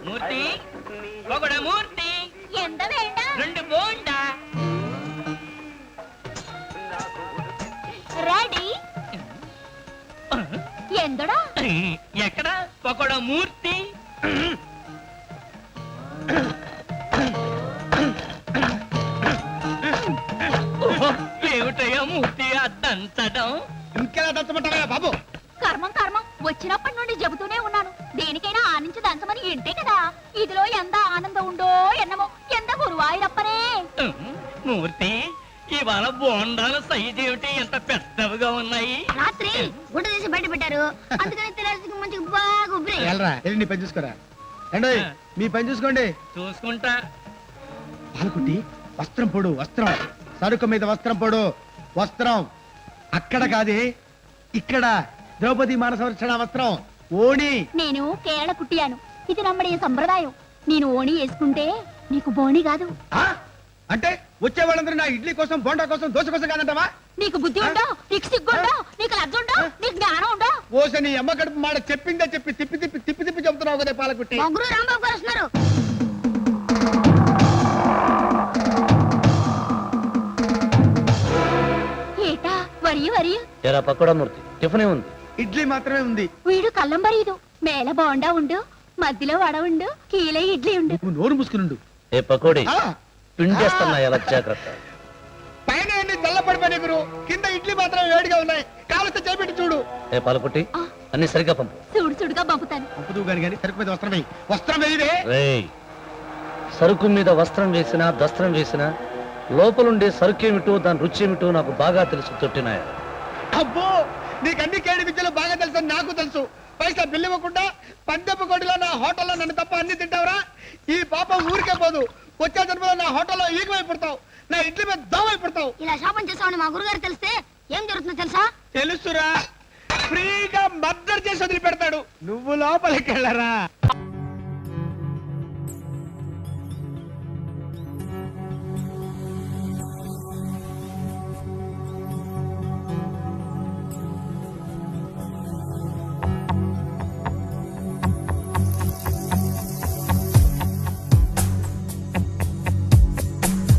మూర్తి పొగడ మూర్తి ఎంత వేండ రెండు బోండా రెడీ ఎందడా ఎక్కడ పొగడ మూర్తి ఏమిటయ్యా మూర్తి అద్దంచడం ఇంకెలా దంచమంటావా బాబు? కర్మం కర్మం వచ్చినప్పటి నుండి చెబుతూనే ఉన్నాను దేనికైనా ఆనించి దంచమని ఏంటే కదా ఇదిలో ఎంత ఆనందం ఉండో ఎన్నమో ఎంత గురువాయిరప్పనే మూర్తి ఇవాళ బోండాల సైజు ఏమిటి ఎంత పెద్దవిగా ఉన్నాయి. రాత్రి గుడ్డ తీసి బయట పెట్టారు అందుకని తినేసి మంచిగా బాగా ఉబ్బరి వెళ్ళరా వెళ్ళి నీ పని చూసుకోరా. రండి మీ పని చూసుకోండి. చూసుకుంటా. పాలకుట్టి వస్త్రం పొడు వస్త్రం సరుకు మీద వస్త్రం పొడు వస్త్రం అక్కడ కాదే ఇక్కడ ద్రౌపది మాన సంరక్షణ వస్త్రం ఓణి. నేను కేరళ కుట్టియాను ఇది నమ్మడి సంప్రదాయం నేను ఓణి వేసుకుంటే నీకు బోణి కాదు. ఆ? అంటే వచ్చే వాళ్ళందరూ నా ఇడ్లీ కోసం బోండా కోసం దోశ కోసం కాదంటావా? నీకు బుద్ధి ఉండో నీకు సిగ్గుండో నీకు లజ్జ ఉండో నీకు జ్ఞానం ఉండో ఓస నీ అమ్మ కడుపు మాట చెప్పిందే చెప్పి తిప్పి తిప్పి తిప్పి తిప్పి చెబుతున్నావు కదా పాలకుట్టి. ముగ్గురు రాంబాబు గారు వస్తున్నారు. ఏటా వరి వరి ఎరా పకోడా మూర్తి టిఫిన్ ఉంది. ఇడ్లీ మాత్రమే ఉంది. వీడు కళ్ళం బరీదు మేల బోండా ఉండు మధ్యలో వడ ఉండు కీలే ఇడ్లీ ఉండు. నువ్వు నోరు మూసుకునుండు. ఏ పకోడీ ఆ, పిండేస్తున్నా ఎలా జాగ్రత్త. పైన ఎన్ని చల్లపడిపోయి గురు కింద ఇడ్లీ మాత్రం వేడిగా ఉన్నాయి కావలిస్తే చేపెట్టి చూడు. ఏ పాలకుట్టి అన్ని సరిగ్గా పంపు. సుడు సుడుగా పంపుతాను. పంపుతూ గాని సరుకు మీద వస్త్రం వేయి. వస్త్రం వేయిదే. రేయ్ సరుకు మీద వస్త్రం వేసినా దస్త్రం వేసినా లోపలుండే సరుకు ఏమిటో దాని రుచి ఏమిటో నాకు బాగా తెలుసు తొట్టినాయ. అబ్బో నీకు అన్ని కేడి విద్యలు బాగా తెలుసు నాకు తెలుసు. పైసా బిల్లు ఇవ్వకుండా పందెపు కోడిలో నా హోటల్లో నన్ను తప్ప అన్ని తింటావురా. ఈ పాపం ఊరికే పోదు. వచ్చే జన్మలో నా హోటల్లో ఈగమై పుడతావు. నా ఇంటి మీద దోమై పుడతావు. ఇలా శాపం చేసామని మా గురుగారు తెలిస్తే ఏం జరుగుతుందో తెలుసా? తెలుసురా ఫ్రీగా మర్డర్ చేసి వదిలిపెడతాడు. నువ్వు లోపలికి వెళ్ళరా.